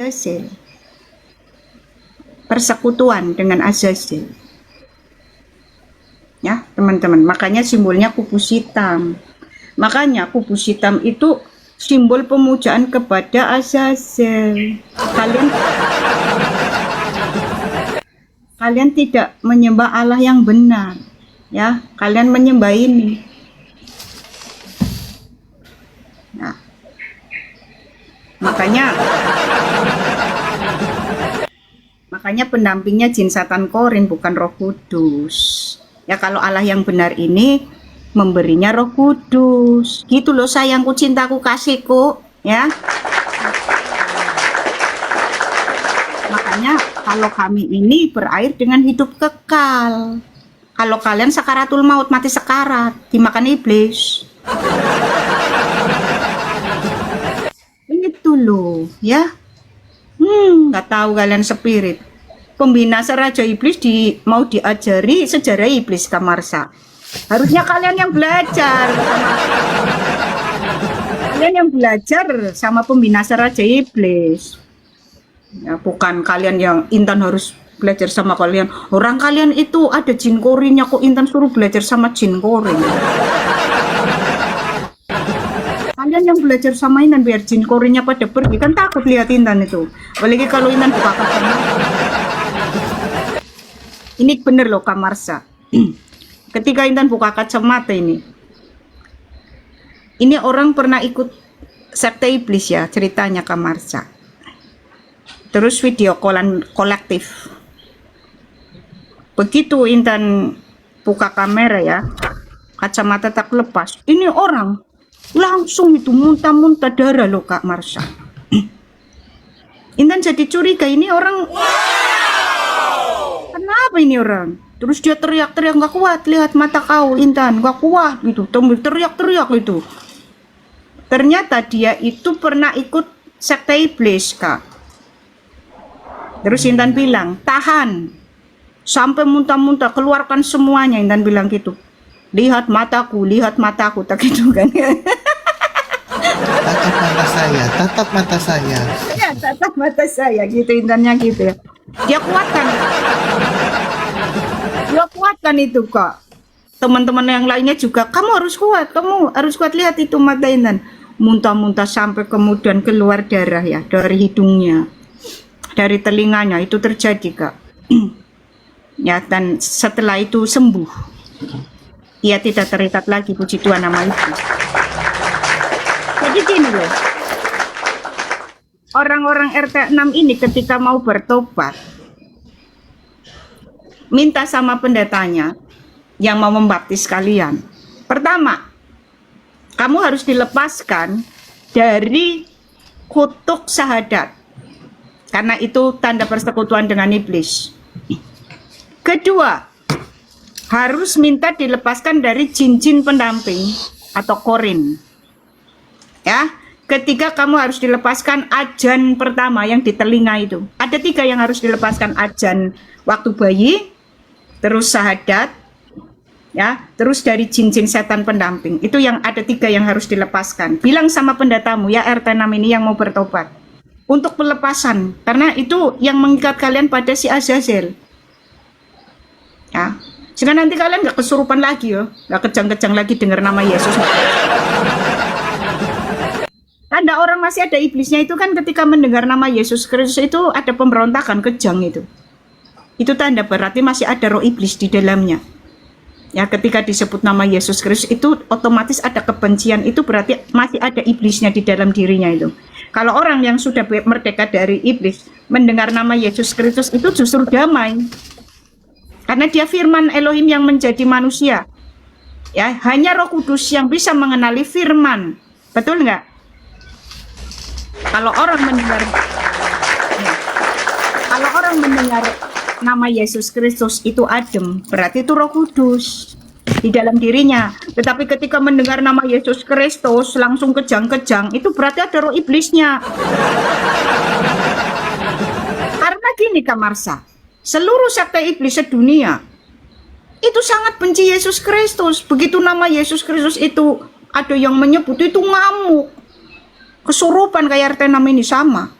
Azazel. Persekutuan dengan Azazel. Ya, teman-teman. Makanya simbolnya kubus hitam. Makanya kubus hitam itu simbol pemujaan kepada Azazel. Kalian tidak menyembah Allah yang benar. Ya, kalian menyembah ini. Nah, makanya pendampingnya jin setan korin, bukan Roh Kudus. Ya, kalau Allah yang benar ini memberinya Roh Kudus. Gitu loh, sayangku, cintaku, kasihku, ya. Makanya kalau kami ini berair dengan hidup kekal. Kalau kalian sakaratul maut, mati sekarat, dimakan iblis. Itu loh, ya. Nggak tahu kalian spirit. Pembinasa Raja Iblis mau diajari sejarah iblis, Kamarsa. Harusnya kalian yang belajar. Kalian yang belajar sama pembinasa Raja Iblis. Ya, bukan kalian yang Intan harus belajar sama kalian. Orang kalian itu ada jin korinnya, kok Intan suruh belajar sama jin korin. Kalian yang belajar sama Intan biar jin korinnya pada pergi, kan takut lihat Intan itu. Apalagi kalau Intan buka kaca. Ini bener loh, Kamarsa. Ketika Intan buka kacamata ini orang pernah ikut sekte iblis ya, ceritanya, Kamarsa. Terus video callan kolektif. Begitu Intan buka kamera ya, kacamata tak lepas. Ini orang langsung itu muntah-muntah darah loh, Kak Marsha. Intan jadi curiga, ini orang kenapa ini orang? Terus dia teriak-teriak, nggak kuat, lihat mata kau Intan, nggak kuat gitu, teriak-teriak itu. Ternyata dia itu pernah ikut sekte iblis, Kak. Terus Intan bilang, tahan sampai muntah-muntah, keluarkan semuanya. Intan bilang gitu, lihat mataku, tak gitu kan. Tatap mata saya. Ya, tatap mata saya gitu, Intannya gitu ya. Dia kuatkan itu, Kak. Teman-teman yang lainnya juga, kamu harus kuat, lihat itu mata Intan. Muntah-muntah sampai kemudian keluar darah ya, dari hidungnya, dari telinganya, itu terjadi, Kak. Ya, dan setelah itu sembuh. Ia tidak terikat lagi, puji Tuhan nama itu. Jadi gini loh, orang-orang RT 6 ini ketika mau bertobat, minta sama pendetanya yang mau membaptis kalian. Pertama, kamu harus dilepaskan dari kutuk syahadat, karena itu tanda persekutuan dengan iblis. Kedua, harus minta dilepaskan dari jin-jin pendamping atau korin. Ya, ketiga, kamu harus dilepaskan ajan pertama yang di telinga itu. Ada 3 yang harus dilepaskan, ajan waktu bayi, terus syahadat, ya, terus dari jin-jin setan pendamping. Itu yang ada 3 yang harus dilepaskan. Bilang sama pendetamu ya, RT 6 ini yang mau bertobat, untuk pelepasan, karena itu yang mengikat kalian pada si Azazel. Ya, sehingga nanti kalian nggak kesurupan lagi ya, nggak kejang-kejang lagi dengar nama Yesus. Tanda orang masih ada iblisnya itu kan ketika mendengar nama Yesus Kristus itu ada pemberontakan, kejang itu. Itu tanda berarti masih ada roh iblis di dalamnya. Ya, ketika disebut nama Yesus Kristus itu otomatis ada kebencian, itu berarti masih ada iblisnya di dalam dirinya itu. Kalau orang yang sudah merdeka dari iblis mendengar nama Yesus Kristus itu justru damai. Karena dia firman Elohim yang menjadi manusia. Ya, hanya Roh Kudus yang bisa mengenali firman. Betul nggak? Kalau orang mendengar nama Yesus Kristus itu adem, berarti itu Roh Kudus di dalam dirinya. Tetapi ketika mendengar nama Yesus Kristus langsung kejang-kejang, itu berarti ada roh iblisnya. Karena gini, Kak Marsha, seluruh sekte iblis sedunia itu sangat benci Yesus Kristus. Begitu nama Yesus Kristus itu ada yang menyebut, itu ngamuk, kesurupan kayak RT 6 ini sama.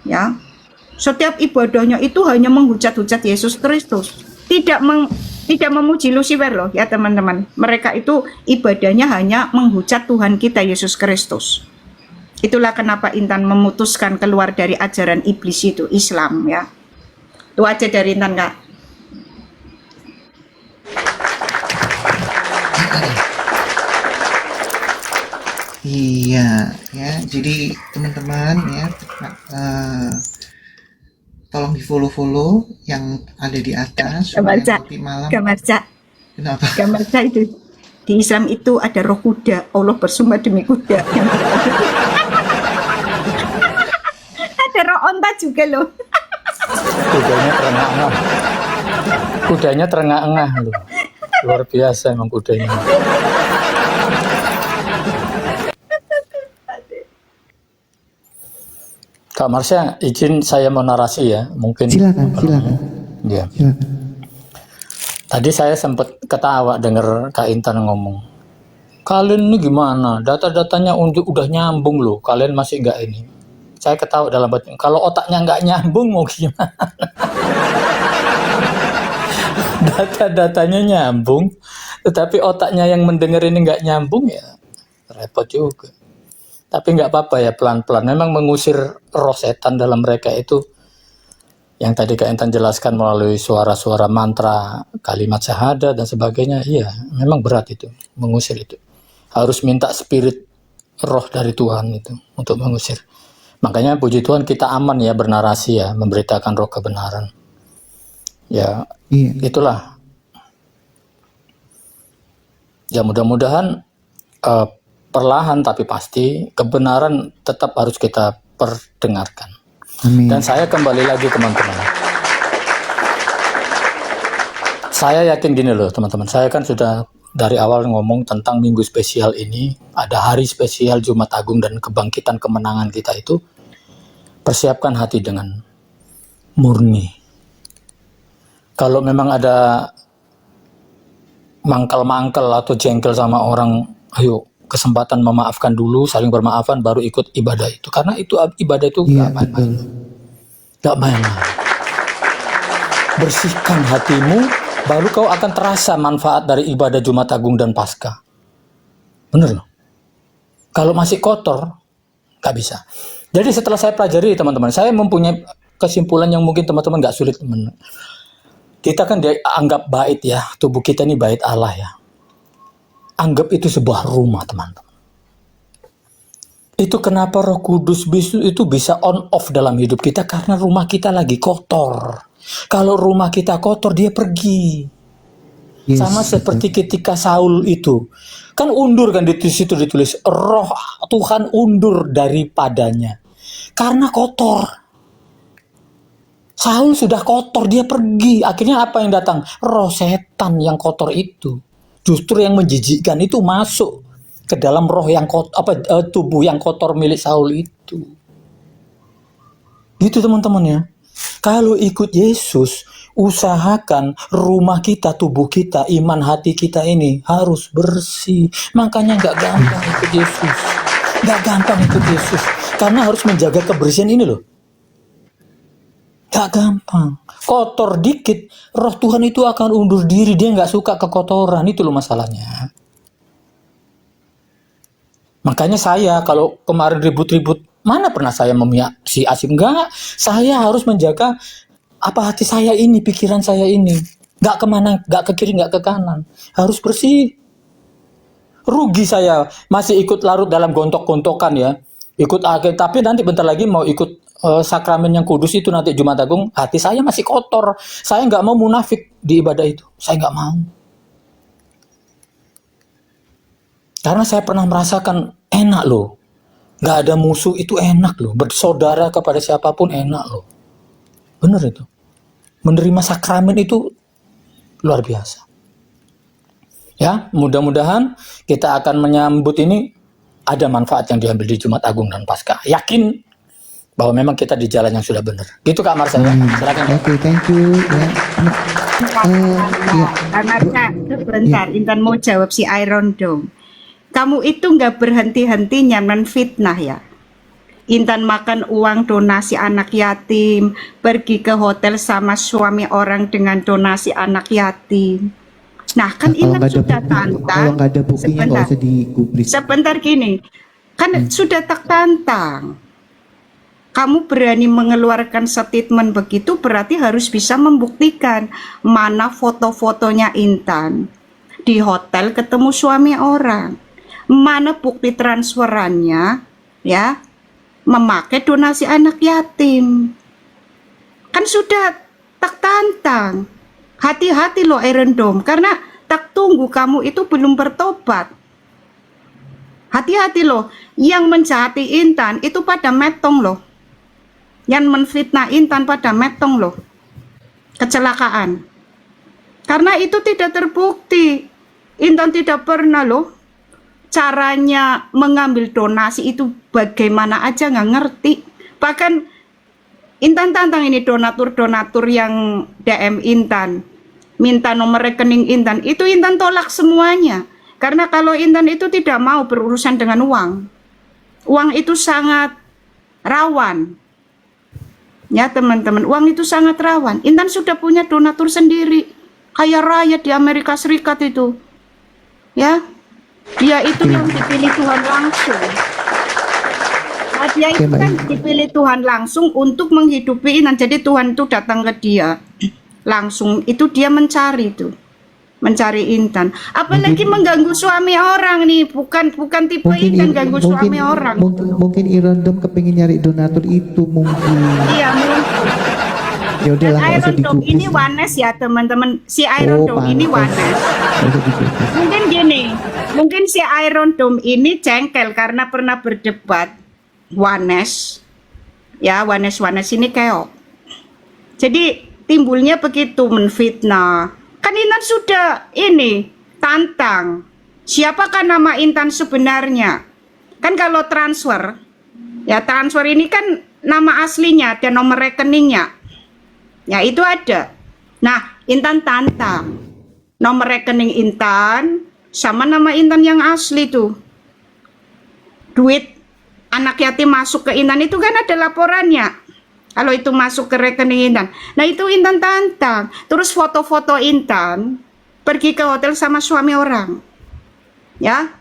ya. Setiap ibadahnya itu hanya menghujat-hujat Yesus Kristus, tidak memuji Lucifer loh ya teman-teman. Mereka itu ibadahnya hanya menghujat Tuhan kita Yesus Kristus. Itulah kenapa Intan memutuskan keluar dari ajaran iblis itu, Islam ya. Itu aja dari Intan, Kak. Iya, ya. Jadi teman-teman ya, tolong di follow yang ada di atas. Gak baca, Kopi malam. gak baca, Kenapa? gak baca itu. Di Islam itu ada roh kuda, Allah bersumpah demi kuda. Ada roh onta juga loh. Kudanya terengah-engah. Kudanya terengah-engah loh. Luar biasa emang kudanya. Kak Marsha, izin saya mau narasi ya, mungkin. Silakan. Ya. Silakan. Tadi saya sempat ketawa dengar Kak Intan ngomong. Kalian ini gimana? Data-datanya udah nyambung loh. Kalian masih nggak ini? Saya ketawa dalam batin. Kalau otaknya nggak nyambung mau gimana? Data-datanya nyambung, tetapi otaknya yang mendengar ini nggak nyambung ya repot juga. Tapi nggak apa-apa ya, pelan-pelan. Memang mengusir roh setan dalam mereka itu yang tadi Kak Intan jelaskan melalui suara-suara mantra, kalimat syahadat dan sebagainya. Iya, memang berat itu, mengusir itu. Harus minta spirit roh dari Tuhan itu untuk mengusir. Makanya puji Tuhan kita aman ya bernarasi ya, memberitakan roh kebenaran. Ya, Iya. itulah. Ya mudah-mudahan perlahan tapi pasti kebenaran tetap harus kita perdengarkan. Amin. Dan saya kembali lagi teman-teman. Saya yakin gini loh teman-teman. Saya kan sudah dari awal ngomong tentang minggu spesial ini. Ada hari spesial Jumat Agung dan kebangkitan kemenangan kita itu. Persiapkan hati dengan murni. Kalau memang ada mangkal-mangkal atau jengkel sama orang, ayo kesempatan memaafkan dulu, saling bermaafan, baru ikut ibadah itu. Karena itu ibadah itu Iya, gak main-main. betul. Gak main-main. Bersihkan hatimu, baru kau akan terasa manfaat dari ibadah Jumat Agung dan Paskah. Bener loh. Kalau masih kotor, gak bisa. Jadi setelah saya pelajari teman-teman, saya mempunyai kesimpulan yang mungkin teman-teman gak sulit. Kita kan dianggap bait ya, tubuh kita ini bait Allah ya. Anggap itu sebuah rumah teman-teman. Itu kenapa Roh Kudus itu bisa on off dalam hidup kita, karena rumah kita lagi kotor. Kalau rumah kita kotor, dia pergi. Yes, Sama seperti ketika Saul itu. Kan undur kan di situ ditulis, roh Tuhan undur daripadanya. Karena kotor. Saul sudah kotor, dia pergi. Akhirnya apa yang datang? Roh setan yang kotor itu. Justru yang menjijikkan itu masuk ke dalam roh yang kotor, tubuh yang kotor milik Saul itu. Gitu teman-teman ya. Kalau ikut Yesus, usahakan rumah kita, tubuh kita, iman hati kita ini harus bersih. Makanya nggak gampang ikut Yesus. Nggak gampang ikut Yesus. Karena harus menjaga kebersihan ini loh. Gak gampang. Kotor dikit, roh Tuhan itu akan undur diri. Dia gak suka kekotoran. Itu loh masalahnya. Makanya saya kalau kemarin ribut-ribut, mana pernah saya memihak si Asim? Enggak. Saya harus menjaga apa hati saya ini, pikiran saya ini. Gak kemana, gak ke kiri, gak ke kanan. Harus bersih. Rugi saya masih ikut larut dalam gontok-gontokan ya. Ikut akhir, tapi nanti bentar lagi mau ikut sakramen yang kudus itu nanti Jumat Agung, hati saya masih kotor. Saya nggak mau munafik di ibadah itu. Saya nggak mau. Karena saya pernah merasakan enak loh. Nggak ada musuh itu enak loh. Bersaudara kepada siapapun enak loh. Bener itu. Menerima sakramen itu luar biasa. Ya, mudah-mudahan kita akan menyambut ini ada manfaat yang diambil di Jumat Agung dan Paskah. Yakin bahwa memang kita di jalan yang sudah benar. Gitu Kak Marsha ya. Silakan. Oke, thank you. Ya. Karena sebentar, Intan mau jawab si Iron dong. Kamu itu nggak berhenti-hentinya menfitnah ya. Intan makan uang donasi anak yatim, pergi ke hotel sama suami orang dengan donasi anak yatim. Nah, kan Nah, kalau Intan nggak ada sudah bukti, kalau tantang. nggak ada buktinya nggak Sebentar, usah digubris. sebentar gini. Kan sudah tak tantang. Kamu berani mengeluarkan statement begitu berarti harus bisa membuktikan mana foto-fotonya Intan di hotel ketemu suami orang. Mana bukti transferannya ya memakai donasi anak yatim. Kan sudah tak tantang. Hati-hati loh Erendom, karena tak tunggu kamu itu belum bertobat. Hati-hati loh, yang menjahati Intan itu pada metong loh. Yang menfitnah Intan pada metong loh. Kecelakaan. Karena itu tidak terbukti. Intan tidak pernah loh caranya mengambil donasi itu bagaimana aja nggak ngerti. Bahkan Intan tantang ini donatur-donatur yang DM Intan, minta nomor rekening Intan, itu Intan tolak semuanya. Karena kalau Intan itu tidak mau berurusan dengan uang. Uang itu sangat rawan. Ya teman-teman, uang itu sangat rawan. Intan sudah punya donatur sendiri, kaya raya di Amerika Serikat itu. Ya, dia itu yang dipilih Tuhan langsung. Nah, dia itu kan dipilih Tuhan langsung untuk menghidupi Intan. Jadi Tuhan itu datang ke dia langsung. Itu dia mencari itu, mencari Intan. Apalagi mengganggu suami orang nih, bukan tipe Intan ganggu suami orang. Mungkin Irondom kepingin nyari donatur itu mungkin. Iya mungkin. Ya udah Dan lah, nggak usah Iron Dome digubris. ini Wanes ya teman-teman. Si Iron Dome ini pantes. Wanes. Nggak usah digubris. Mungkin gini, mungkin si Iron Dome ini jengkel karena pernah berdebat Wanes. Ya, Wanes ini keok. Jadi timbulnya begitu menfitnah. Kan Intan sudah ini tantang. Siapakah nama Intan sebenarnya? Kan kalau transfer, ya transfer ini kan nama aslinya dan nomor rekeningnya. Ya itu ada. Nah, Intan tantang. Nomor rekening Intan sama nama Intan yang asli tuh. Duit anak yatim masuk ke Intan itu kan ada laporannya. Kalau itu masuk ke rekening Intan. Nah itu Intan tantang. Terus foto-foto Intan pergi ke hotel sama suami orang. Ya,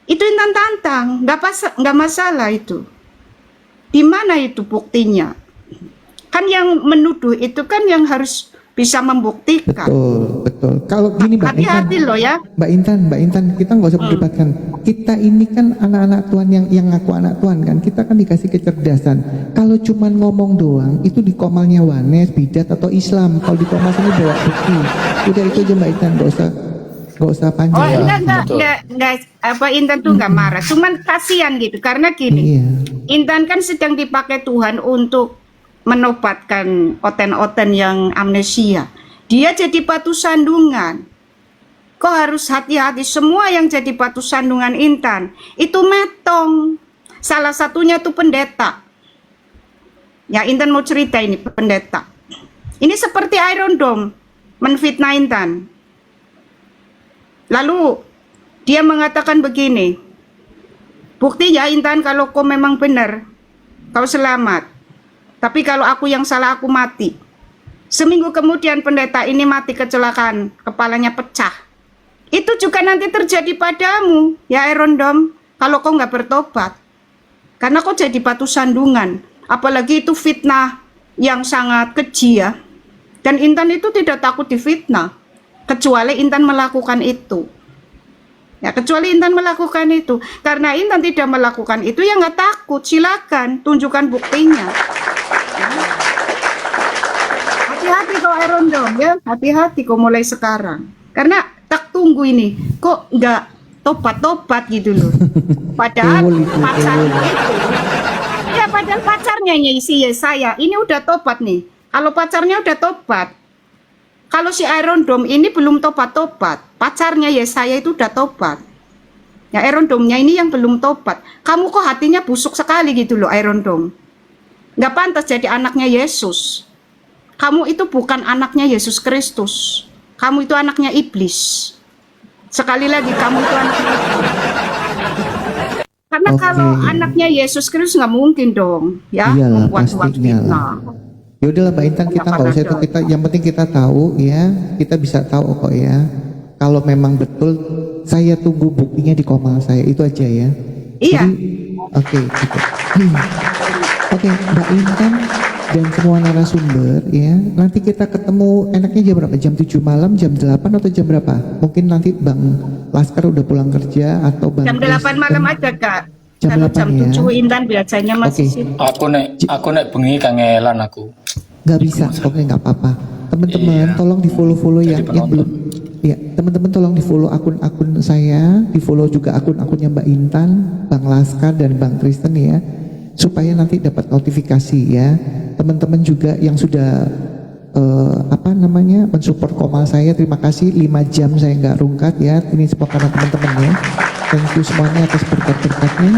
itu Intan tantang. Nggak masalah itu. Di mana itu buktinya? Kan yang menuduh itu kan yang harus bisa membuktikan. Betul. Kalau gini Mbak Intan, Hati-hati loh ya. Mbak Intan, kita nggak usah berdebatkan. Kita ini kan anak-anak Tuhan yang ngaku anak Tuhan kan. Kita kan dikasih kecerdasan. Kalau cuman ngomong doang, itu di komalnya Wanes, Bidat atau Islam. Kalau di komal sini bawa bukti. Udah itu aja Mbak Intan, nggak usah panjang. Oh Iya, enggak, apa Intan tuh nggak marah. Cuman kasihan gitu karena gini. Iya. Intan kan sedang dipakai Tuhan untuk menobatkan oten-oten yang amnesia. Dia jadi batu sandungan. Kok harus hati-hati, semua yang jadi batu sandungan Intan itu metong. Salah satunya tuh pendeta. Ya Intan mau cerita ini pendeta. Ini seperti Iron Dome menfitnah Intan. Lalu dia mengatakan begini, bukti ya Intan kalau kau memang benar, kau selamat. Tapi kalau aku yang salah, aku mati. Seminggu kemudian pendeta ini mati kecelakaan, kepalanya pecah. Itu juga nanti terjadi padamu, ya Iron Dome, kalau kau nggak bertobat. Karena kau jadi batu sandungan. Apalagi itu fitnah yang sangat keji ya. Dan Intan itu tidak takut difitnah. Kecuali Intan melakukan itu. Ya, kecuali Intan melakukan itu. Karena Intan tidak melakukan itu, ya nggak takut. Silakan, tunjukkan buktinya. Hati-hati kok Iron Dome ya, hati-hati kok mulai sekarang. Karena tak tunggu ini, kok nggak tobat-tobat gitu loh. Padahal pacarnya itu, ya padahal pacarnya si Yesaya ini udah tobat nih. Kalau pacarnya udah tobat, kalau si Iron Dome ini belum tobat-tobat, pacarnya Yesaya itu udah tobat. Ya Iron Dome-nya ini yang belum tobat. Kamu kok hatinya busuk sekali gitu loh Iron Dome. Nggak pantas jadi anaknya Yesus. Kamu itu bukan anaknya Yesus Kristus. Kamu itu anaknya iblis. Sekali lagi, kamu itu anaknya iblis. Karena Oke. kalau anaknya Yesus Kristus nggak mungkin dong ya Iyalah, membuat pastinya lah. fitnah. Ya udahlah Mbak Intan, kita nggak usah itu, kita yang penting kita tahu ya, kita bisa tahu kok ya. Kalau memang betul, saya tunggu buktinya di komal saya, itu aja ya. Iya. Oke, gitu. Oke, Mbak Intan dan semua narasumber ya. Nanti kita ketemu enaknya jam berapa? Jam 7 malam, jam 8 atau jam berapa? Mungkin nanti Bang Laskar udah pulang kerja atau Bang Jam 8 malam aja Kak. Jam Kalau 8 jam ya. 7 Intan biasanya masih Oke. sibuk. Aku nek bengi kangelan aku. Nggak bisa, oke nggak apa-apa. Teman-teman, tolong di follow yang belum. Ya, teman-teman tolong di follow akun-akun saya, di follow juga akun-akunnya Mbak Intan, Bang Laskar dan Bang Kristen ya, supaya nanti dapat notifikasi ya. Teman-teman juga yang sudah mensupport komal saya, terima kasih. 5 jam saya nggak rungkat ya. Ini semua karena teman-teman ya. Thank you semuanya atas berkat-berkatnya.